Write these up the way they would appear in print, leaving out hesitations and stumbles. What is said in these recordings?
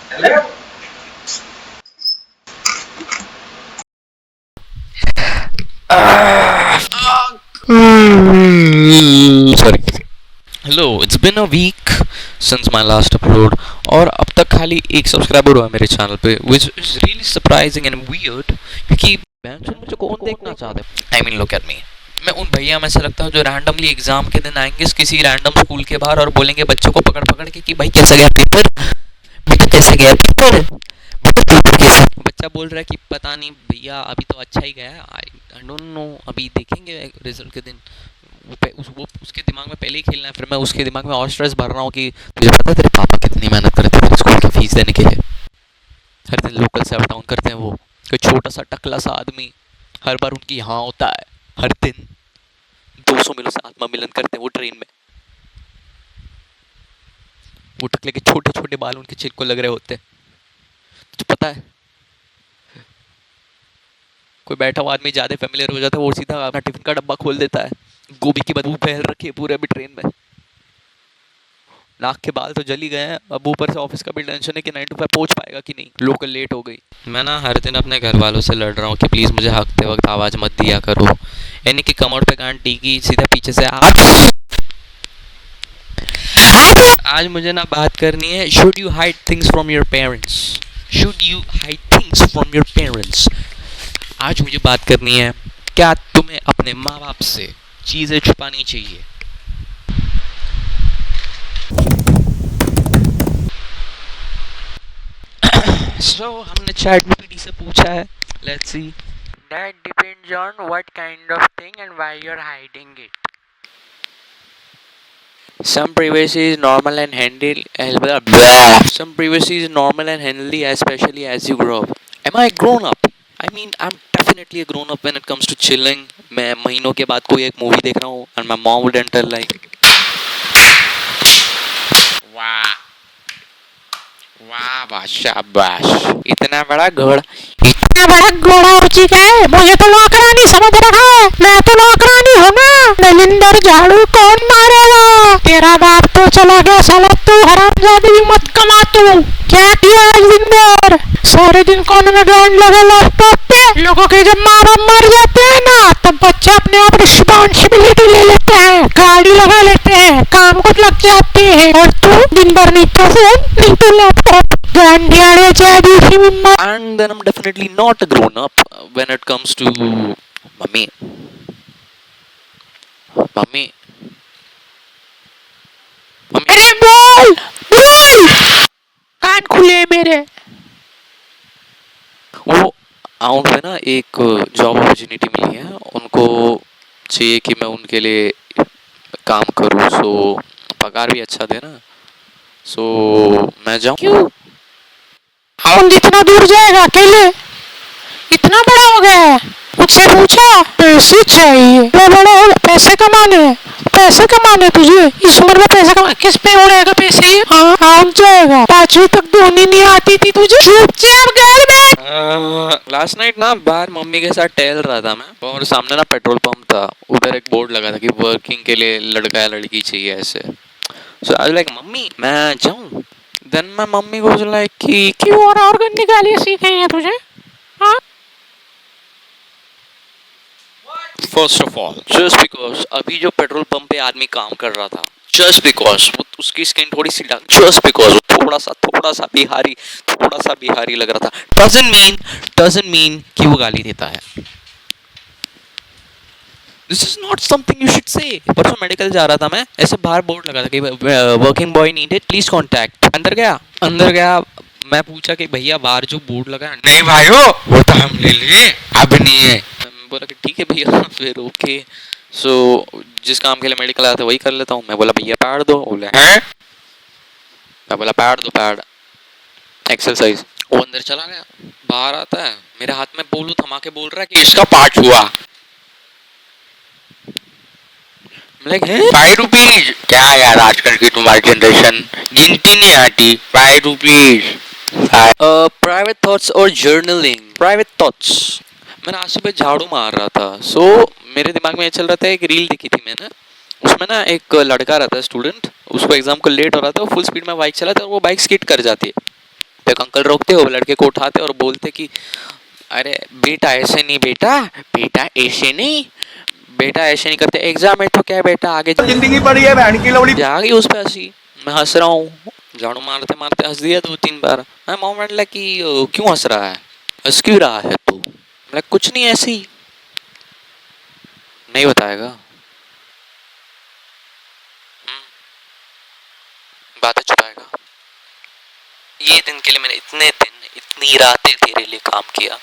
Sorry. Hello, it's been a week since my last upload और अब तक खाली एक सब्सक्राइबर हुआ है मेरे चैनल पे, which is really surprising and weird क्योंकि मुझे कौन देखना चाहता है? I mean, look at me. मैं उन भैया में से लगता हूँ जो रैंडमली एग्जाम के दिन आएंगे किसी रैंडम स्कूल के बाहर और बोलेंगे बच्चों को पकड़ पकड़ के कि भाई कैसा गया पेपर, बेटा कैसा गया पेपर, बच्चा बोल रहा है कि पता नहीं भैया अभी तो अच्छा ही गया है, आई डोंट नो, अभी देखेंगे रिजल्ट के दिन। वो उसके दिमाग में पहले ही खेलना है, फिर मैं उसके दिमाग में और स्ट्रेस भर रहा हूँ कि तुझे पता है तेरे पापा कितनी मेहनत करते हैं स्कूल की फीस देने के लिए, हर दिन लोकल से अप डाउन करते हैं, वो कोई छोटा सा टकला सा आदमी हर बार उनकी यहाँ होता है, हर दिन 200 मीलों से आत्मा मिलन करते हैं वो ट्रेन में, वो टकले के छोटे छोटे बाल उनके चिल को लग रहे होते हैं। तुझे पता है कोई बैठा हुआ आदमी ज़्यादा फेमिलियर हो जाता है, वो सीधा अपना टिफिन का डब्बा खोल देता है, गोभी की बदबू फैल रखी है पूरे अभी ट्रेन में, नाक के बाल तो जल ही गए हैं, अब ऊपर से ऑफिस का भी टेंशन है कि 9 to 5 पहुंच पाएगा कि नहीं, लोकल लेट हो गई। मैं ना हर दिन अपने घर वालों से लड़ रहा हूँ कि प्लीज़ मुझे हकते वक्त आवाज़ मत दिया करो, यानी कि कमर पे कान टीकी सीधा पीछे से आज मुझे ना बात करनी है, should you hide things from your parents, should you hide things from your parents. आज मुझे बात करनी है, क्या तुम्हें अपने माँ बाप से चीज़ें छुपानी चाहिए? So हमने ChatGPT से पूछा है, let's see. That depends on what kind of thing and why you're hiding it. Some privacy is normal and handle as well. Some privacy is normal and handily, especially as you grow up. Am I grown up? I mean, I'm definitely a grown up when it comes to chilling. मैं महीनों के बाद कोई एक movie देख रहा हूँ and my mom would enter like, वाह वाह वाह शाबाश, इतना बड़ा घोड़ा हो चुका है, मुझे तो नौकरानी समझ रखा है, मैं तो नौकरानी हूँ ना, नलिंदर झाड़ू कौन मारेगा, तेरा बाप तो चला गया साला, तू हरामजादी भी मत कमा, तू क्या किया नलिंदर, सारे दिन कौन में ग्राउंड लगा लैपटॉप पे, लोगों के जब माँ बाप मर जाते हैं ना तब बच्चे अपने आप रिस्पॉन्सिबिलिटी ले लेते हैं, गाड़ी लगा लेते हैं, काम को लग जाते हैं, और तू दिन भर नहीं तो फोन नहीं तो laptop, and then I'm definitely not a grown up when it comes to mummy. अरे बोल कान खुले मेरे। वो आउट में ना एक जॉब अपॉर्चुनिटी मिली है, उनको चाहिए कि मैं उनके लिए काम करूँ, सो पगार भी अच्छा दे ना, सो मैं जाऊँ। क्यों आउन इतना दूर जाएगा अकेले, इतना बड़ा हो गया है, मुझसे पूछा पैसे चाहिए, मैं बड़ा हो पैसे कमाने तुझे इस उम्र में पैसे कमा, किस पे उड़ेगा पैसे? हाँ आउन जाएगा, 5वीं तक धोनी नहीं आती थी तुझे, चुपचाप घर में। लास्ट नाइट ना बाहर मम्मी के साथ टहल रहा था मैं, और सामने ना पेट्रोल पंप था, उधर एक बोर्ड लगा था कि वर्किंग के लिए लड़का या लड़की चाहिए ऐसे, सो आई वाज लाइक मम्मी मैं जाऊँ, देन मैं मम्मी को लाइक कि क्यों और गंदी गालियाँ सीखे हैं तुझे? हाँ first of all just because अभी जो पेट्रोल पंप पे आदमी काम कर रहा था, जस्ट बिकॉज उसकी स्किन थोड़ी सी डार्क, जस्ट बिकॉज वो थोड़ा सा बिहारी लग रहा था, डजंट मीन कि वो गाली देता है। This is not something you should say. परसों मेडिकल जा रहा था मैं, ऐसे बाहर बोर्ड लगा था कि working boy needed please contact, अंदर गया मैं पूछा कि भैया बाहर जो बोर्ड लगा है, नहीं भाइयों वो तो हम ले लिए अब नहीं है, मैं बोला कि ठीक है भैया, फिर ओके, सो जिस काम के लिए मेडिकल आया था वही कर लेता हूँ, मैं बोला भैया पैड दो, बोले हैं, मैं बोला पैड एक्सरसाइज, वो अंदर चला गया, बाहर आता है मेरे हाथ में बोलू थमा के बोल रहा है कि इसका पार्ट हुआ, लाइक 5 रुपीज, क्या यार आजकल की तुम्हारी जनरेशन गिनती नहीं आती, 5 रुपीज। प्राइवेट थॉट्स और जर्नलिंग, प्राइवेट थॉट्स, मैंने आज सुबह झाड़ू मार रहा था, सो मेरे दिमाग में ये चल रहा था, एक रील देखी थी मैंने, उसमें ना एक लड़का रहता है स्टूडेंट, उसको एग्जाम को लेट हो रहा था, वो फुल स्पीड में बाइक चलाता है और वो बाइक स्किड कर जाती है, पे एक अंकल रोकते, वो लड़के को उठाते और बोलते कि अरे बेटा ऐसे नहीं, बेटा बेटा ऐसे नहीं, बेटा ऐसे नहीं करते, एग्जाम है तो क्या है बेटा, आगे जिंदगी पड़ी है बहन की लोड़ी। जा गई उस पे हंसी। मैं हंस रहा हूँ, झाड़ू मारते मारते हंस दिया 2-3 बार। मैं मॉम ने कि क्यों हंस रहा है, हंस क्यों रहा है तू? मैं कुछ नहीं, ऐसे ही। नहीं बताएगा, बातें छुपाएगा। ये दिन के लिए मैंने इतने दिन, इतनी रातें तेरे लिए काम किया।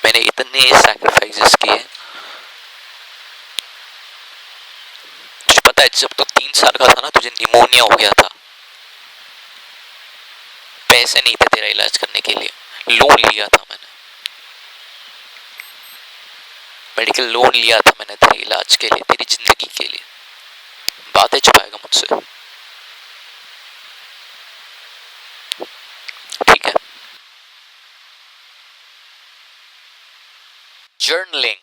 मैंने इतने सैक्रिफाइसेस किए। मुझे पता है जब तू 3 साल का था ना, तुझे निमोनिया हो गया था, पैसे नहीं थे तेरा इलाज करने के लिए, लोन लिया था मैंने, मेडिकल लोन लिया था मैंने तेरे इलाज के लिए, तेरी जिंदगी के लिए। बातें छुपाएगा मुझसे, ठीक है? जर्नलिंग।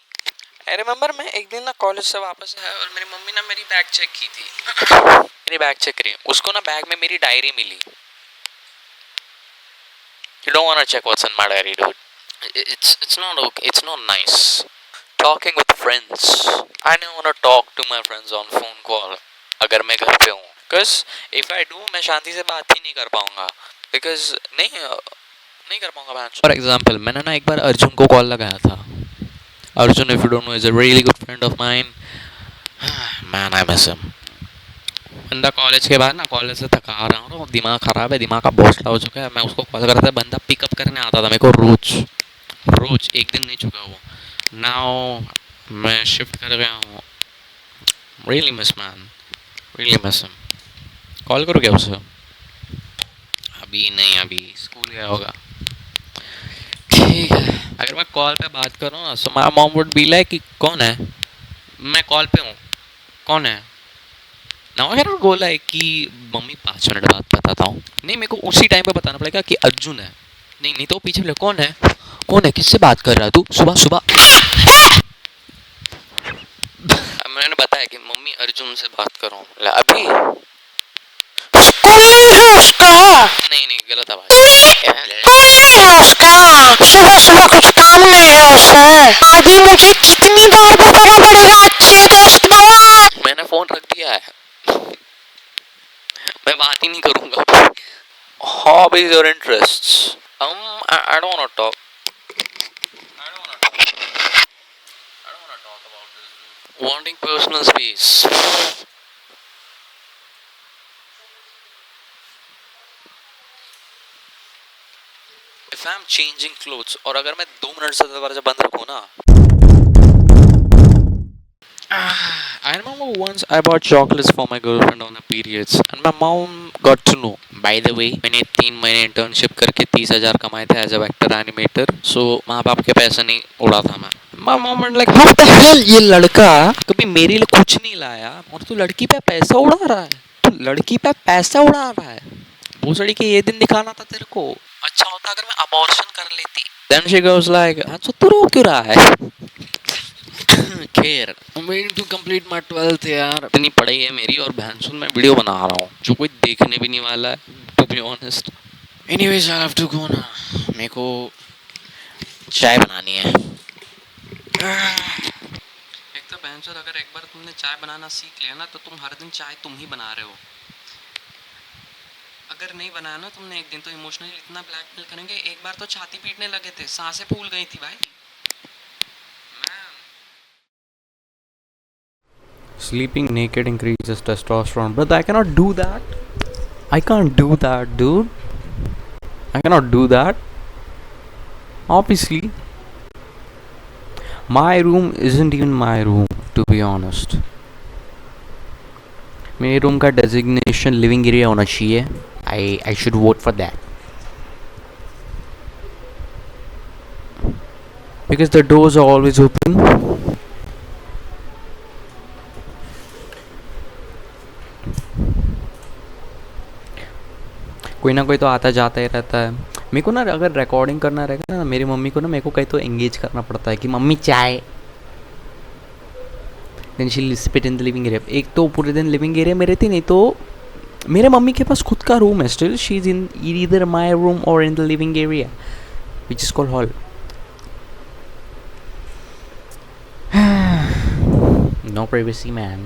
आई रिमेम्बर, मैं एक दिन ना कॉलेज से वापस आया और मेरी मम्मी ने मेरी बैग चेक की थी। मेरी बैग चेक करी, उसको ना बैग में मेरी डायरी मिली। You don't want to check what's in my diary, dude. It's not okay. It's not nice. Talking with friends. I don't want to talk to my friends on phone call. अगर मैं घर पे हूँ, because if I do, मैं शांति से बात ही नहीं कर पाऊँगा, because नहीं कर पाऊँगा। For example, मैंने ना एक बार अर्जुन को कॉल लगाया था। Arjun, if you don't know, is a really good friend of mine. Man, I miss him. बंदा कॉलेज के बाद ना, कॉलेज से थका आ रहा हूँ, दिमाग खराब है, दिमाग का बोझला हो चुका है। मैं उसको कॉल करता था, बंदा पिकअप करने आता था मेरे को रोज रोज, एक दिन नहीं चुका वो। नाउ मैं शिफ्ट कर गया हूँ। Really miss man, really miss him. Call करो क्या उसे? अभी नहीं, अभी स्कूल गया होगा। ठीक है, अगर मैं कॉल पे बात करूँ ना, so my mom would be like कि कौन है, मैं कॉल पे हूँ, कौन है? Now I can go like कि मम्मी 5 मिनट बाद बताता हूँ। नहीं, मेरे को उसी टाइम पे बताना पड़ेगा कि अर्जुन है। नहीं नहीं तो पीछे कौन है, कौन है, किससे बात कर रहा है तू सुबह सुबह? मैंने बताया कि मम्मी अर्जुन से बात करो। अभी नहीं नहीं, गलत आवाज। सुबह सुबह कुछ काम नहीं है उसे, आगे मुझे कितनी बार बताना पड़ेगा अच्छे दोस्त बना। मैंने फोन रख दिया है, मैं बात ही नहीं करूंगा। Hobbies or interests? I don't want to talk. I don't want to talk about this, dude. Wanting personal space. If I'm changing clothes और अगर मैं 2 मिनट से दरवाजा बंद रखूँ ना, I remember once I bought chocolates for my girlfriend on her periods and my mom got to know. By the way, मैंने 3 महीने इंटर्नशिप करके 30,000 कमाए थे एज अ वेक्टर एनिमेटर, सो माँ बाप के पैसे नहीं उड़ा था मैं। My mom was like, what the hell, ये लड़का कभी मेरे लिए कुछ नहीं लाया और तू लड़की पे पैसा उड़ा रहा है, तू लड़की पे पैसा उड़ा रहा है। भोसड़ी के ये दिन दिखाना था तेरे को। अच्छा होता अगर मैं अबॉर्शन कर लेती। Then she goes like, अच्छा तू रो क्यों रहा है? खैर, I'm waiting to complete my 12th यार। इतनी पढ़ाई है मेरी और बहनसुन मैं वीडियो बना रहा हूँ जो कोई देखने भी नहीं वाला है, to be honest. Anyways, I have to go ना, मेरे को चाय बनानी है। एक तो बहनसुन, अगर एक बार तुमने चाय बनाना सीख लिया ना तो तुम हर दिन चाय तुम ही बना रहे हो। अगर नहीं बनाया ना तुमने एक दिन, तो इमोशनली इतना ब्लैकमेल करेंगे। एक बार तो छाती पीटने लगे थे, सांसें फूल गई थी भाई। Sleeping naked increases testosterone, but I cannot do that. I can't do that, dude. I cannot do that. Obviously, my room isn't even my room, to be honest. मेरे रूम का डेजिग्नेशन लिविंग एरिया होना चाहिए। I should vote for that. Because the doors are always open. कोई ना कोई तो आता जाता ही रहता है। मेरे को ना अगर रिकॉर्डिंग करना रहेगा ना, मेरी मम्मी को ना मेरे को कहीं तो एंगेज करना पड़ता है कि मम्मी चाय। Then she will spit in the living area. एक तो पूरे दिन लिविंग एरिया में रहती, नहीं तो मेरे मम्मी के पास खुद का रूम है still. She is in either my room और in the living area which is called hall. No privacy, man.